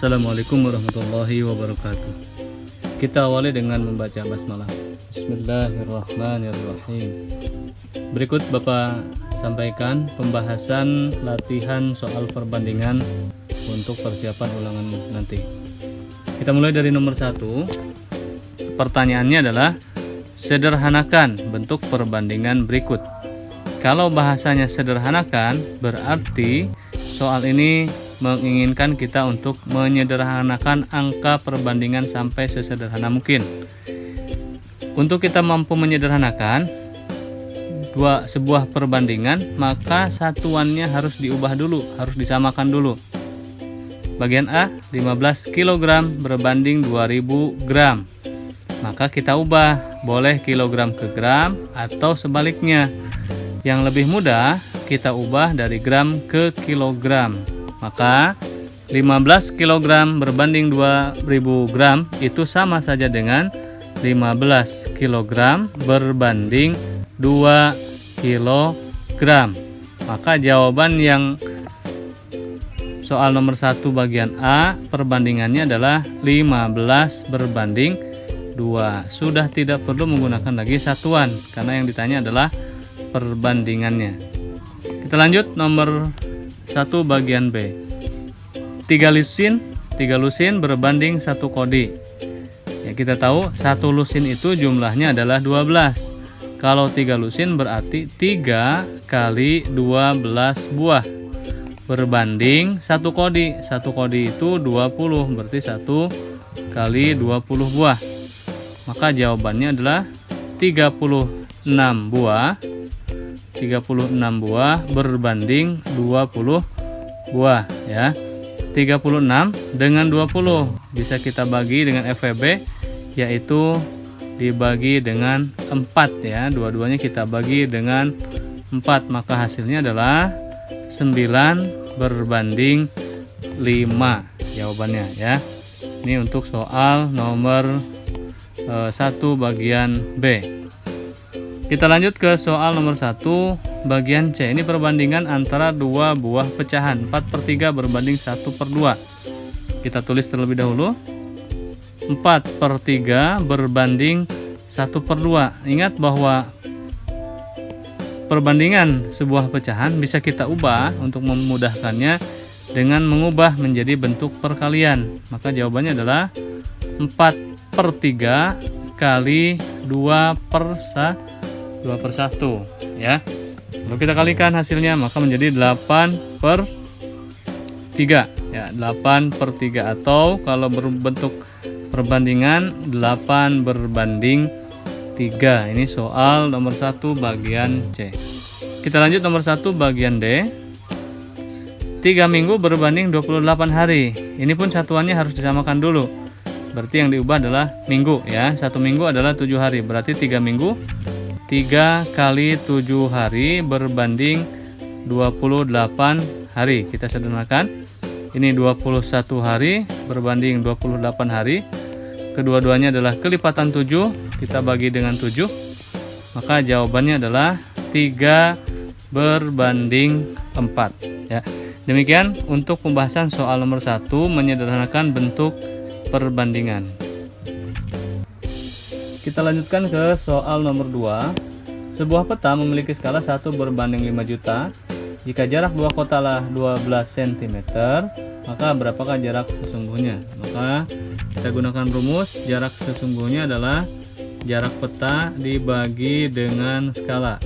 Assalamualaikum warahmatullahi wabarakatuh. Kita awali dengan membaca basmalah. Bismillahirrahmanirrahim. Berikut Bapak sampaikan pembahasan latihan soal perbandingan untuk persiapan ulangan nanti. Kita mulai dari nomor 1. Pertanyaannya adalah sederhanakan bentuk perbandingan berikut. Kalau bahasanya sederhanakan, berarti soal ini menginginkan kita untuk menyederhanakan angka perbandingan sampai sesederhana mungkin. Untuk kita mampu menyederhanakan sebuah perbandingan, maka satuannya harus diubah dulu, harus disamakan dulu. Bagian A, 15 kg berbanding 2000 gram. Maka kita ubah, boleh kilogram ke gram atau sebaliknya. Yang lebih mudah, kita ubah dari gram ke kilogram. Maka 15 kg berbanding 2000 gram itu sama saja dengan 15 kg berbanding 2 kg. Maka jawaban yang soal nomor 1 bagian A perbandingannya adalah 15 berbanding 2. Sudah tidak perlu menggunakan lagi satuan karena yang ditanya adalah perbandingannya. Kita lanjut nomor 1 bagian B. 3 lusin berbanding 1 kodi. Ya, kita tahu 1 lusin itu jumlahnya adalah 12. Kalau 3 lusin berarti 3 kali 12 buah berbanding 1 kodi. 1 kodi itu 20, berarti 1 kali 20 buah. Maka jawabannya adalah 36 buah. 36 buah berbanding 20 buah ya. 36 dengan 20 bisa kita bagi dengan FWB, yaitu dibagi dengan 4 ya. Dua-duanya kita bagi dengan 4, maka hasilnya adalah 9 berbanding 5 jawabannya ya. Ini untuk soal nomor 1 bagian B. Kita lanjut ke soal nomor 1 bagian C. Ini perbandingan antara dua buah pecahan 4/3 berbanding 1/2. Kita tulis terlebih dahulu 4/3 berbanding 1/2. Ingat bahwa perbandingan sebuah pecahan bisa kita ubah untuk memudahkannya dengan mengubah menjadi bentuk perkalian. Maka jawabannya adalah 4/3 kali 2/1 ya. Kalau kita kalikan hasilnya maka menjadi 8/3 ya, 8/3 atau kalau berbentuk perbandingan 8 berbanding 3. Ini soal nomor 1 bagian C. Kita lanjut nomor 1 bagian D. 3 minggu berbanding 28 hari. Ini pun satuannya harus disamakan dulu. Berarti yang diubah adalah minggu ya. 1 minggu adalah 7 hari. Berarti 3 minggu 3 kali 7 hari berbanding 28 hari. Kita sederhanakan. Ini 21 hari berbanding 28 hari. Kedua-duanya adalah kelipatan 7. Kita bagi dengan 7. Maka jawabannya adalah 3 berbanding 4 ya. Demikian untuk pembahasan soal nomor 1 menyederhanakan bentuk perbandingan. Kita lanjutkan ke soal nomor 2. Sebuah peta memiliki skala 1 berbanding 5 juta. Jika jarak dua kota lah 12 cm, maka berapakah jarak sesungguhnya? Maka kita gunakan rumus. Jarak sesungguhnya adalah jarak peta dibagi dengan skala.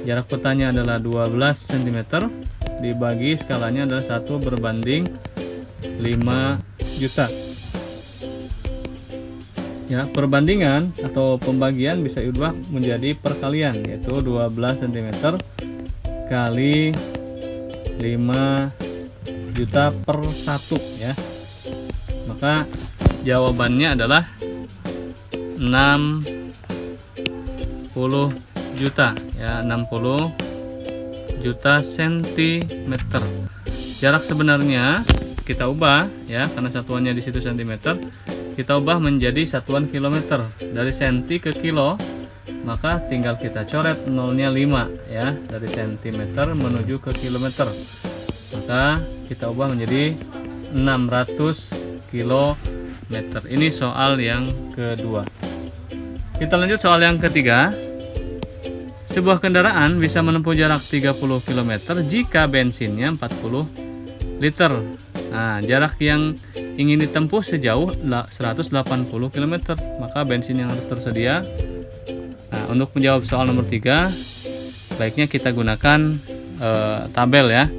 Jarak petanya adalah 12 cm dibagi skalanya adalah 1 berbanding 5 juta. Ya, perbandingan atau pembagian bisa diubah menjadi perkalian, yaitu 12 cm kali 5 juta per 1 ya. Maka jawabannya adalah 60 juta ya, 60 juta sentimeter. Jarak sebenarnya kita ubah ya, karena satuannya di situ cm. Kita ubah menjadi satuan kilometer. Dari senti ke kilo, maka tinggal kita coret nolnya 5 ya, dari sentimeter menuju ke kilometer. Maka kita ubah menjadi km. Ini soal yang kedua. Kita lanjut soal yang ketiga. Sebuah kendaraan bisa menempuh jarak 30 km jika bensinnya 40 liter. Nah, jarak yang ingin ditempuh sejauh 180 km, maka bensin yang harus tersedia. Nah, untuk menjawab soal nomor 3, baiknya kita gunakan tabel ya.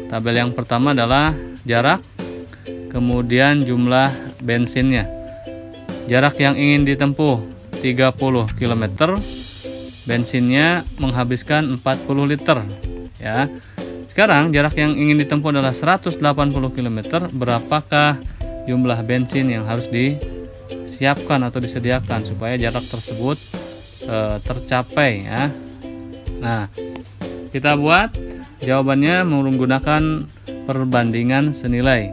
Tabel yang pertama adalah jarak, kemudian jumlah bensinnya. Jarak yang ingin ditempuh 30 km, bensinnya menghabiskan 40 liter ya. Sekarang jarak yang ingin ditempuh adalah 180 km. Berapakah jumlah bensin yang harus disiapkan atau disediakan supaya jarak tersebut tercapai ya. Nah, kita buat jawabannya menggunakan perbandingan senilai.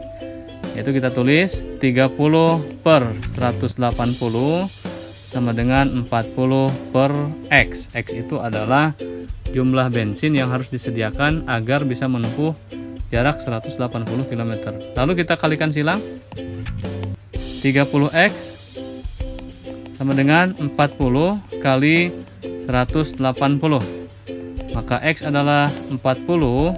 Yaitu kita tulis 30/180 sama dengan 40/X. X itu adalah jumlah bensin yang harus disediakan agar bisa menempuh jarak 180 km. Lalu kita kalikan silang. 30X sama dengan 40 kali 180. Maka X adalah 40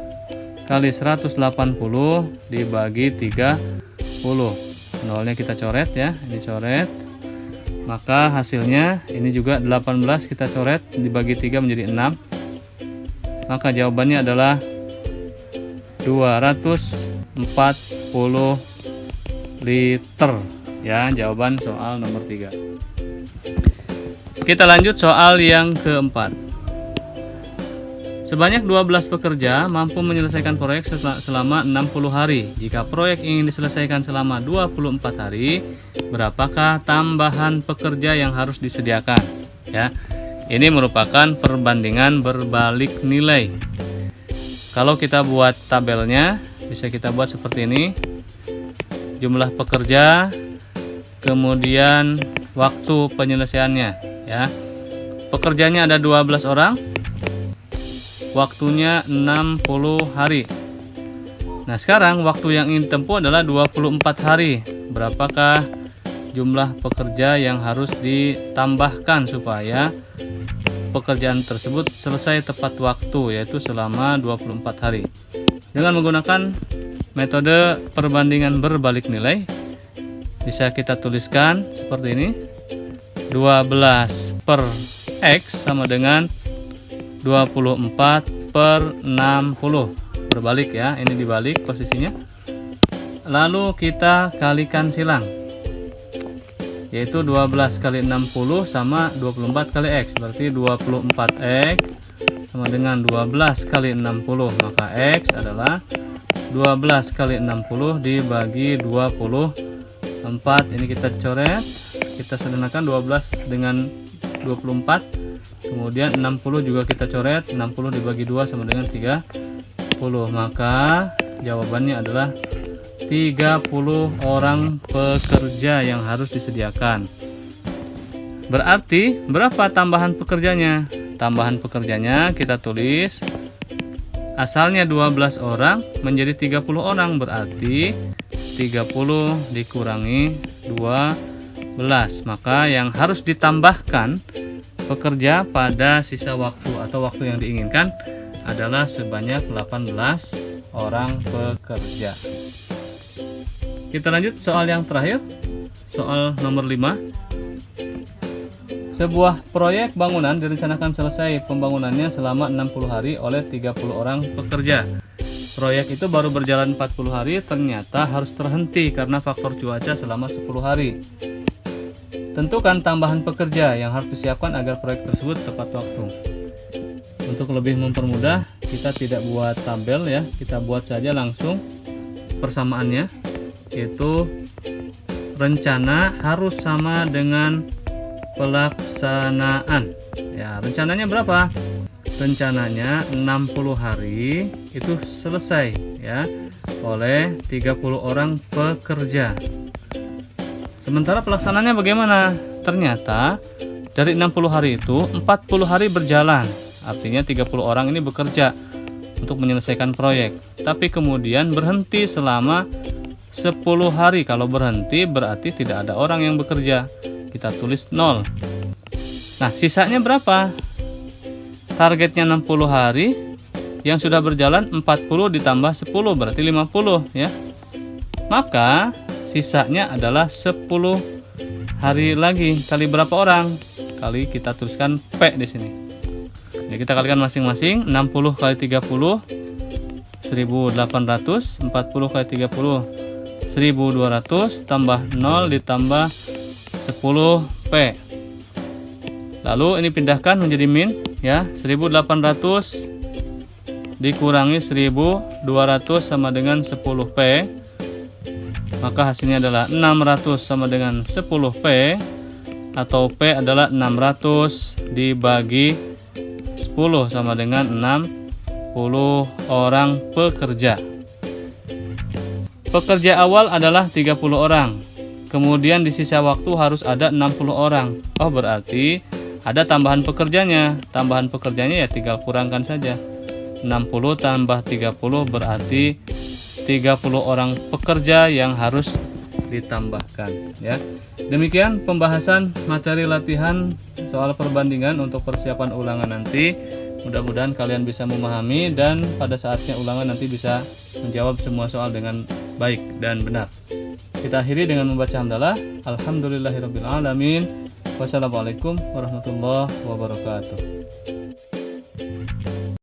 kali 180 dibagi 30. Nolnya kita coret ya, ini coret. Maka hasilnya ini juga 18 kita coret dibagi 3 menjadi 6. Maka jawabannya adalah 240 liter ya, jawaban soal nomor 3. Kita lanjut soal yang keempat. Sebanyak 12 pekerja mampu menyelesaikan proyek selama 60 hari. Jika proyek ingin diselesaikan selama 24 hari, berapakah tambahan pekerja yang harus disediakan? Ya. Ini merupakan perbandingan berbalik nilai. Kalau kita buat tabelnya, bisa kita buat seperti ini. Jumlah pekerja, kemudian waktu penyelesaiannya ya. Pekerjanya ada 12 orang. Waktunya 60 hari. Nah, sekarang waktu yang ingin ditempuh adalah 24 hari. Berapakah jumlah pekerja yang harus ditambahkan supaya pekerjaan tersebut selesai tepat waktu, yaitu selama 24 hari. Dengan menggunakan metode perbandingan berbalik nilai, bisa kita tuliskan seperti ini. 12/X sama dengan 24/60. Berbalik ya, ini dibalik posisinya. Lalu kita kalikan silang, yaitu 12 kali 60 sama 24 kali X. Berarti 24X sama dengan 12 kali 60. Maka X adalah 12 kali 60 dibagi 24. Ini kita coret. Kita sederhanakan 12 dengan 24. Kemudian 60 juga kita coret. 60 dibagi 2 sama dengan 30. Maka jawabannya adalah 30 orang pekerja yang harus disediakan. Berarti berapa tambahan pekerjanya? Tambahan pekerjanya kita tulis, asalnya 12 orang menjadi 30 orang, berarti 30 dikurangi 12. Maka yang harus ditambahkan pekerja pada sisa waktu atau waktu yang diinginkan adalah sebanyak 18 orang pekerja. Kita lanjut soal yang terakhir, soal nomor 5. Sebuah proyek bangunan direncanakan selesai pembangunannya selama 60 hari oleh 30 orang pekerja. Proyek itu baru berjalan 40 hari, ternyata harus terhenti karena faktor cuaca selama 10 hari. Tentukan tambahan pekerja yang harus disiapkan agar proyek tersebut tepat waktu. Untuk lebih mempermudah, kita tidak buat tabel ya, kita buat saja langsung persamaannya. Yaitu rencana harus sama dengan pelaksanaan. Ya, rencananya berapa? Rencananya 60 hari itu selesai ya oleh 30 orang pekerja. Sementara pelaksanaannya bagaimana? Ternyata dari 60 hari itu 40 hari berjalan. Artinya 30 orang ini bekerja untuk menyelesaikan proyek. Tapi kemudian berhenti selama 10 hari. Kalau berhenti berarti tidak ada orang yang bekerja. Kita tulis 0. Nah, sisanya berapa? Targetnya 60 hari, yang sudah berjalan 40 ditambah 10 berarti 50 ya. Maka sisanya adalah 10 hari lagi. Kali berapa orang? Kali kita tuliskan P di sini. Ya, kita kalikan masing-masing. 60 kali 30 1800, 40 kali 30 1200 tambah 0 ditambah 10 P. Lalu ini pindahkan menjadi min ya. 1800 dikurangi 1200 sama dengan 10 P. Maka hasilnya adalah 600 sama dengan 10 P, atau P adalah 600 dibagi 10 sama dengan 60 orang pekerja. Pekerja awal adalah 30 orang. Kemudian di sisa waktu harus ada 60 orang. Oh, berarti ada tambahan pekerjanya. Tambahan pekerjanya ya tinggal kurangkan saja. 60 tambah 30 berarti 30 orang pekerja yang harus ditambahkan ya. Demikian pembahasan materi latihan soal perbandingan untuk persiapan ulangan nanti. Mudah-mudahan kalian bisa memahami dan pada saatnya ulangan nanti bisa menjawab semua soal dengan baik dan benar. Kita akhiri dengan membaca hamdalah. Alhamdulillahirabbil alamin. Wassalamualaikum warahmatullahi wabarakatuh.